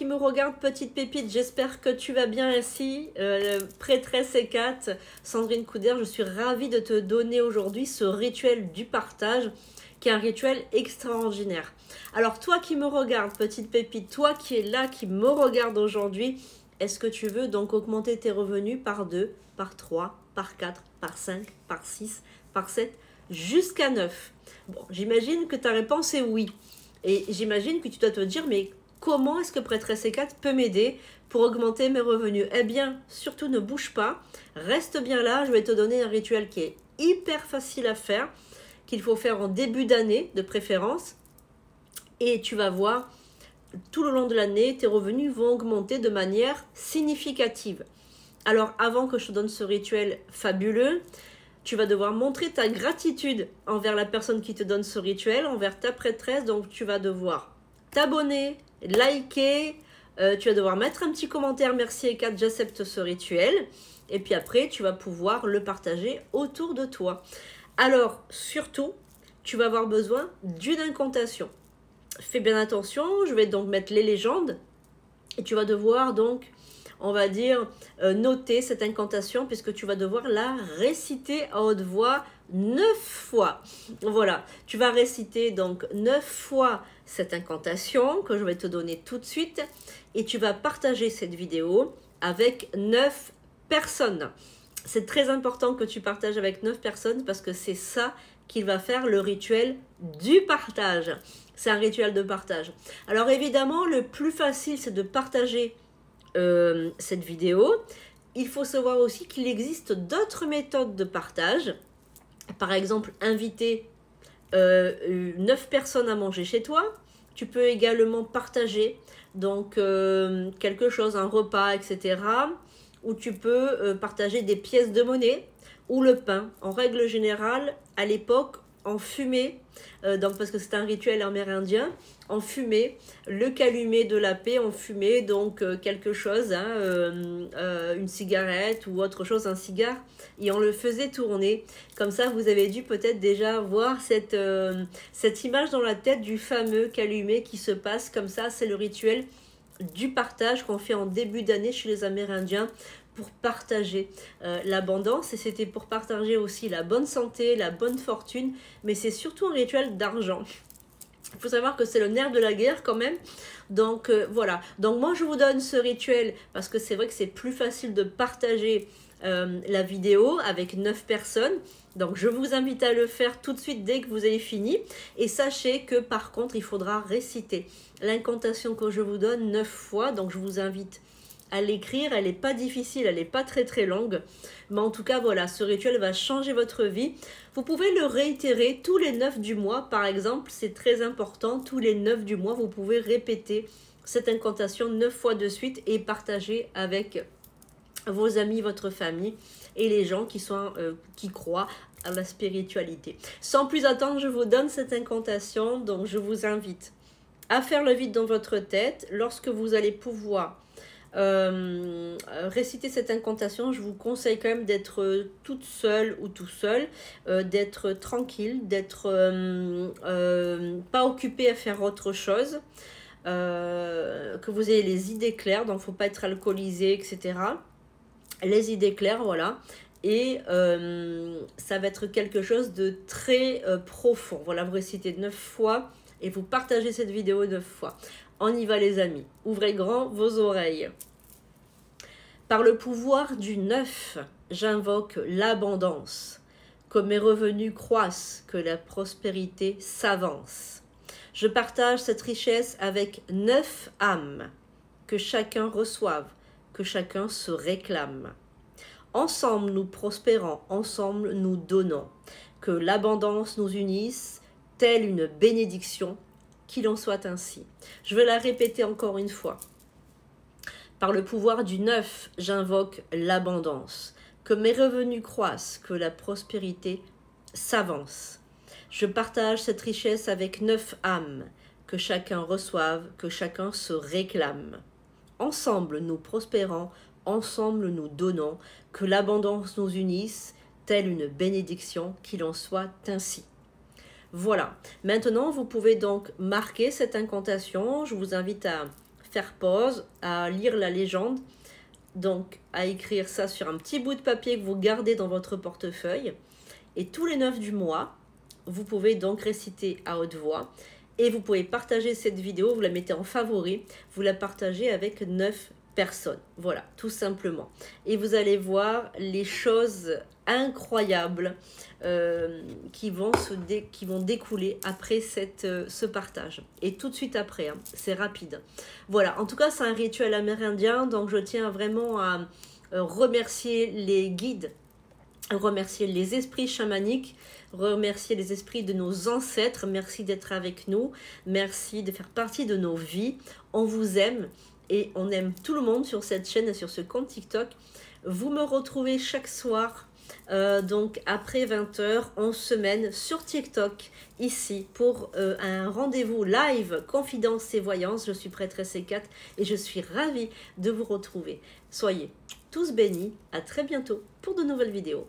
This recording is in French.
qui me regarde, petite pépite, j'espère que tu vas bien ainsi. Prêtresse Hécate, Sandrine Couder, je suis ravie de te donner aujourd'hui ce rituel du partage qui est un rituel extraordinaire. Alors toi qui me regardes, petite pépite, toi qui es là, qui me regarde aujourd'hui, est-ce que tu veux donc augmenter tes revenus par 2, par 3, par 4, par 5, par 6, par 7, jusqu'à 9? Bon, j'imagine que ta réponse est oui. Et j'imagine que tu dois te dire, mais comment est-ce que Prêtresse Hécate peut m'aider pour augmenter mes revenus? Eh bien, surtout ne bouge pas, reste bien là, je vais te donner un rituel qui est hyper facile à faire, qu'il faut faire en début d'année de préférence. Et tu vas voir, tout le long de l'année, tes revenus vont augmenter de manière significative. Alors, avant que je te donne ce rituel fabuleux, tu vas devoir montrer ta gratitude envers la personne qui te donne ce rituel, envers ta prêtresse. Donc, tu vas devoir t'abonner, liker, tu vas devoir mettre un petit commentaire. Merci Hécate, j'accepte ce rituel. Et puis après, tu vas pouvoir le partager autour de toi. Alors, surtout, tu vas avoir besoin d'une incantation. Fais bien attention, je vais donc mettre les légendes. Et tu vas devoir donc, on va dire, noter cette incantation puisque tu vas devoir la réciter à haute voix 9 fois. Voilà, tu vas réciter donc 9 fois cette incantation que je vais te donner tout de suite et tu vas partager cette vidéo avec 9 personnes. C'est très important que tu partages avec 9 personnes parce que c'est ça qui va faire le rituel du partage. C'est un rituel de partage. Alors évidemment, le plus facile, c'est de partager cette vidéo. Il faut savoir aussi qu'il existe d'autres méthodes de partage. Par exemple, inviter 9 personnes à manger chez toi. Tu peux également partager donc quelque chose, un repas, etc. Ou tu peux partager des pièces de monnaie ou le pain. En règle générale, à l'époque, en fumée, donc parce que c'est un rituel amérindien, en fumée, le calumet de la paix, en fumée, donc quelque chose, hein, une cigarette ou autre chose, un cigare, et on le faisait tourner. Comme ça, vous avez dû peut-être déjà voir cette image dans la tête du fameux calumet qui se passe comme ça. C'est le rituel du partage qu'on fait en début d'année chez les Amérindiens pour partager l'abondance, et c'était pour partager aussi la bonne santé, la bonne fortune, mais c'est surtout un rituel d'argent. Il faut savoir que c'est le nerf de la guerre quand même. Donc voilà, donc moi je vous donne ce rituel parce que c'est vrai que c'est plus facile de partager la vidéo avec 9 personnes. Donc je vous invite à le faire tout de suite dès que vous avez fini. Et sachez que par contre il faudra réciter l'incantation que je vous donne 9 fois. Donc je vous invite à l'écrire, elle n'est pas difficile, elle n'est pas très longue, mais en tout cas voilà, ce rituel va changer votre vie. Vous pouvez le réitérer tous les 9 du mois, par exemple, c'est très important, tous les 9 du mois, vous pouvez répéter cette incantation 9 fois de suite et partager avec vos amis, votre famille et les gens qui croient à la spiritualité. Sans plus attendre, je vous donne cette incantation, donc je vous invite à faire le vide dans votre tête. Lorsque vous allez pouvoir réciter cette incantation, je vous conseille quand même d'être toute seule ou tout seul, d'être tranquille, d'être pas occupé à faire autre chose, que vous ayez les idées claires, donc il ne faut pas être alcoolisé, etc. Les idées claires, voilà. Et ça va être quelque chose de très profond. Voilà, vous récitez 9 fois et vous partagez cette vidéo 9 fois. On y va les amis, ouvrez grand vos oreilles. Par le pouvoir du 9, j'invoque l'abondance, que mes revenus croissent, que la prospérité s'avance. Je partage cette richesse avec 9 âmes, que chacun reçoive, que chacun se réclame. Ensemble nous prospérons, ensemble nous donnons, que l'abondance nous unisse, telle une bénédiction, qu'il en soit ainsi. Je vais la répéter encore une fois. Par le pouvoir du 9, j'invoque l'abondance, que mes revenus croissent, que la prospérité s'avance. Je partage cette richesse avec 9 âmes, que chacun reçoive, que chacun se réclame. Ensemble nous prospérons, ensemble nous donnons, que l'abondance nous unisse, telle une bénédiction, qu'il en soit ainsi. Voilà, maintenant vous pouvez donc marquer cette incantation. Je vous invite à faire pause, à lire la légende, donc à écrire ça sur un petit bout de papier que vous gardez dans votre portefeuille. Et tous les 9 du mois, vous pouvez donc réciter à haute voix. Et vous pouvez partager cette vidéo, vous la mettez en favori, vous la partagez avec 9 personnes. Voilà, tout simplement. Et vous allez voir les choses incroyables qui vont découler après ce partage. Et tout de suite après, hein, c'est rapide. Voilà, en tout cas, c'est un rituel amérindien, donc je tiens vraiment à remercier les guides, remercier les esprits chamaniques, remercier les esprits de nos ancêtres. Merci d'être avec nous, merci de faire partie de nos vies. On vous aime et on aime tout le monde sur cette chaîne et sur ce compte TikTok. Vous me retrouvez chaque soir, donc après 20h en semaine sur TikTok, ici pour un rendez-vous live confidence et voyance. Je suis prêtresse C4 et je suis ravie de vous retrouver. Soyez tous bénis, à très bientôt pour de nouvelles vidéos.